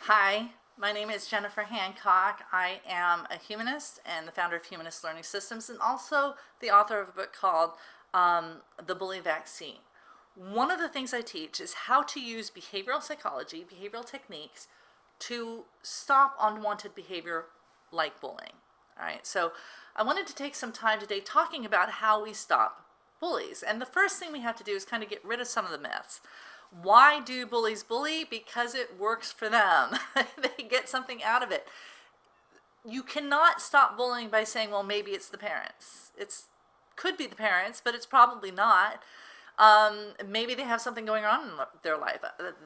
Hi, my name is Jennifer Hancock. I am a humanist and the founder of Humanist Learning Systems and also the author of a book called The Bully Vaccine. One of the things I teach is how to use behavioral psychology, behavioral techniques to stop unwanted behavior like bullying. All right, so I wanted to take some time today talking about how we stop bullies. And the first thing we have to do is kind of get rid of some of the myths. Why do bullies bully? Because it works for them. They get something out of it. You cannot stop bullying by saying, well, maybe it's the parents. It could be the parents, but it's probably not. Maybe they have something going on in their life.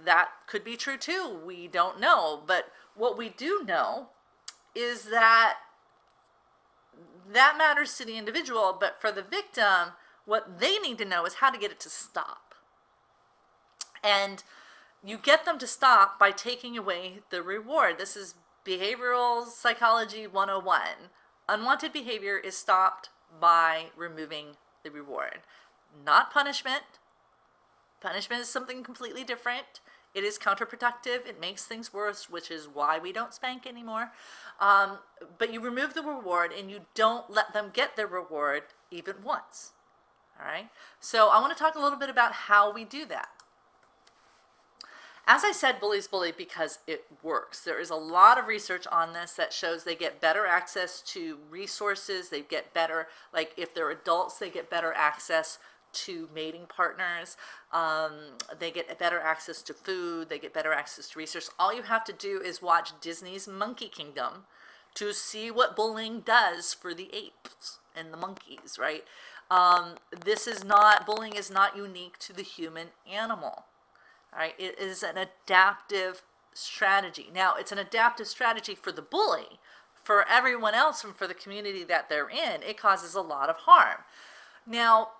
That could be true too. We don't know. But what we do know is that matters to the individual, but for the victim, what they need to know is how to get it to stop. And you get them to stop by taking away the reward. This is behavioral psychology 101. Unwanted behavior is stopped by removing the reward, not punishment. Punishment is something completely different. It is counterproductive. It makes things worse, which is why we don't spank anymore. But you remove the reward and you don't let them get their reward even once. All right? So I want to talk a little bit about how we do that. As I said, bullies bully because it works. There is a lot of research on this that shows they get better access to resources. They get better, like if they're adults, they get better access to mating partners. They get better access to food. They get better access to research. All you have to do is watch Disney's Monkey Kingdom to see what bullying does for the apes and the monkeys, right? Bullying is not unique to the human animal. All right, it is an adaptive strategy. Now, it's an adaptive strategy for the bully. For everyone else and for the community that they're in, it causes a lot of harm. Now,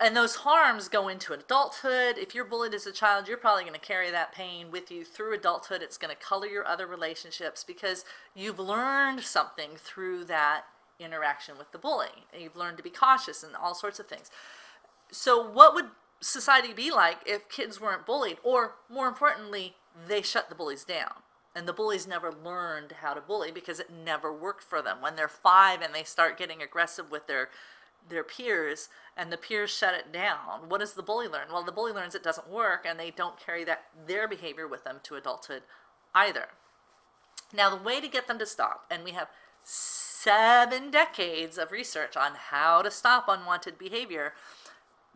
and those harms go into adulthood. If you're bullied as a child, you're probably going to carry that pain with you through adulthood. It's going to color your other relationships because you've learned something through that interaction with the bully. And you've learned to be cautious and all sorts of things. So what would society be like if kids weren't bullied? Or more importantly, they shut the bullies down and the bullies never learned how to bully because it never worked for them. When they're 5 and they start getting aggressive with their peers and the peers shut it down, what does the bully learn? Well, the bully learns it doesn't work and they don't carry their behavior with them to adulthood either. Now, the way to get them to stop, and we have 7 decades of research on how to stop unwanted behavior.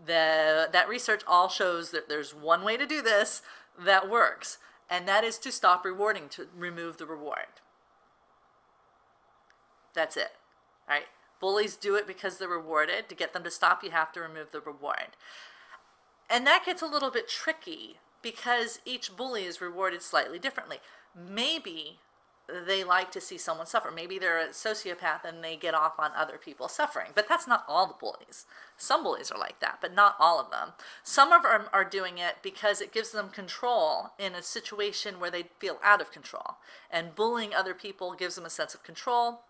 That research all shows that there's one way to do this that works, and that is to stop rewarding, to remove the reward. That's it. All right. Bullies do it because they're rewarded. To get them to stop, you have to remove the reward. And that gets a little bit tricky because each bully is rewarded slightly differently. Maybe they like to see someone suffer. Maybe they're a sociopath and they get off on other people suffering. But that's not all the bullies. Some bullies are like that, but not all of them. Some of them are doing it because it gives them control in a situation where they feel out of control. And bullying other people gives them a sense of control,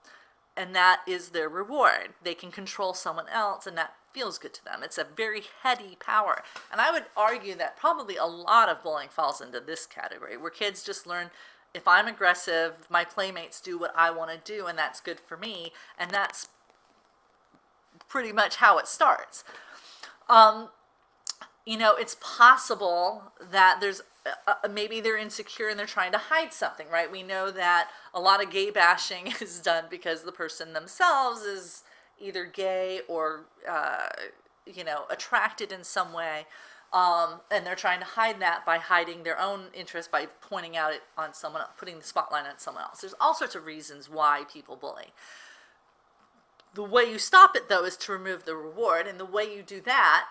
and that is their reward. They can control someone else, and that feels good to them. It's a very heady power. And I would argue that probably a lot of bullying falls into this category, where kids just learn, if I'm aggressive, my playmates do what I want to do, and that's good for me, and that's pretty much how it starts. It's possible that there's maybe they're insecure and they're trying to hide something, right? We know that a lot of gay bashing is done because the person themselves is either gay or attracted in some way. And they're trying to hide that by hiding their own interest, by pointing out it on someone else, putting the spotlight on someone else. There's all sorts of reasons why people bully. The way you stop it, though, is to remove the reward, and the way you do that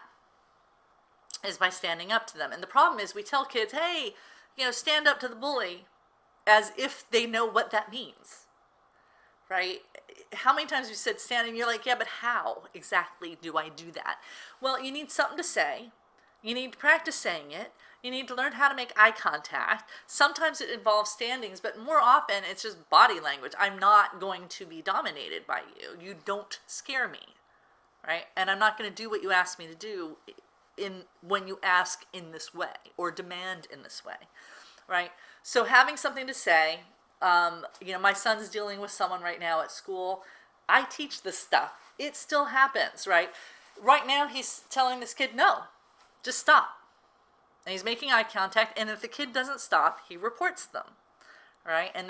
is by standing up to them. And the problem is we tell kids, hey, stand up to the bully, as if they know what that means, right? How many times have you said stand, and you're like, yeah, but how exactly do I do that? Well, you need something to say. You need to practice saying it. You need to learn how to make eye contact. Sometimes it involves standings, but more often it's just body language. I'm not going to be dominated by you. You don't scare me, right? And I'm not going to do what you ask me to do when you ask in this way or demand in this way, right? So having something to say, my son's dealing with someone right now at school. I teach this stuff. It still happens, right? Right now he's telling this kid, no, just stop. And he's making eye contact, and if the kid doesn't stop, he reports them, right? And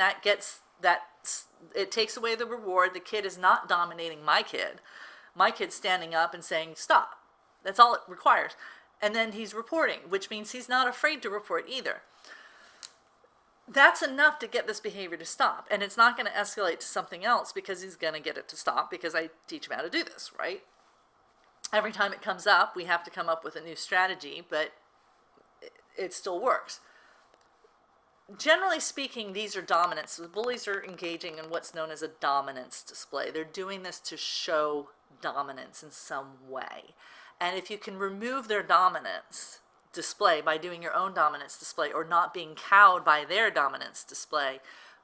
it takes away the reward. The kid is not dominating my kid. My kid's standing up and saying, stop. That's all it requires. And then he's reporting, which means he's not afraid to report either. That's enough to get this behavior to stop. And it's not going to escalate to something else because he's going to get it to stop because I teach him how to do this, right? Every time it comes up, we have to come up with a new strategy, but it still works. Generally speaking, these are dominance. The bullies are engaging in what's known as a dominance display. They're doing this to show dominance in some way. And if you can remove their dominance display by doing your own dominance display or not being cowed by their dominance display,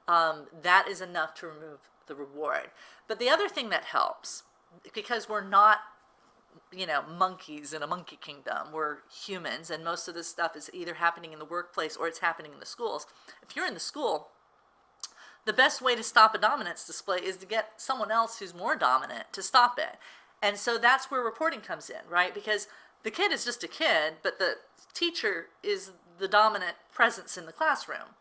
that is enough to remove the reward. But the other thing that helps, because we're not monkeys in a monkey kingdom. We're humans, and most of this stuff is either happening in the workplace or it's happening in the schools. If you're in the school, the best way to stop a dominance display is to get someone else who's more dominant to stop it. And so that's where reporting comes in, right? Because the kid is just a kid, but the teacher is the dominant presence in the classroom.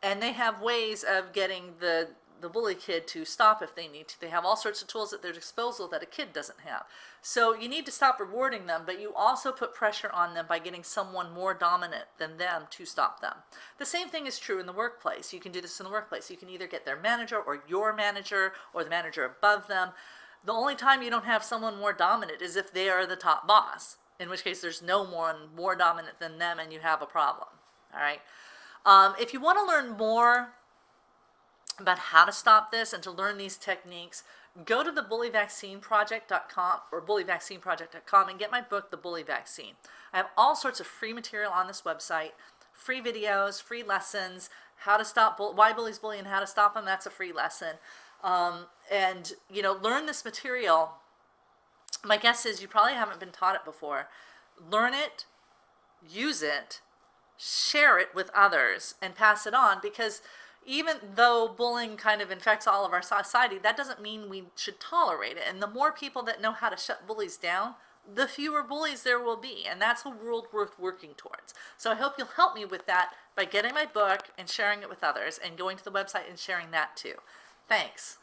And they have ways of getting the bully kid to stop if they need to. They have all sorts of tools at their disposal that a kid doesn't have. So you need to stop rewarding them, but you also put pressure on them by getting someone more dominant than them to stop them. The same thing is true in the workplace. You can do this in the workplace. You can either get their manager or your manager or the manager above them. The only time you don't have someone more dominant is if they are the top boss, in which case there's no one more dominant than them and you have a problem. All right. If you want to learn more about how to stop this and to learn these techniques, go to the bullyvaccineproject.com or bullyvaccineproject.com and get my book, The Bully Vaccine. I have all sorts of free material on this website, free videos, free lessons, how to stop why bullies bully and how to stop them. That's a free lesson. Learn this material. My guess is you probably haven't been taught it before. Learn it, use it, share it with others, and pass it on, because even though bullying kind of infects all of our society, that doesn't mean we should tolerate it. And the more people that know how to shut bullies down, the fewer bullies there will be. And that's a world worth working towards. So I hope you'll help me with that by getting my book and sharing it with others and going to the website and sharing that too. Thanks.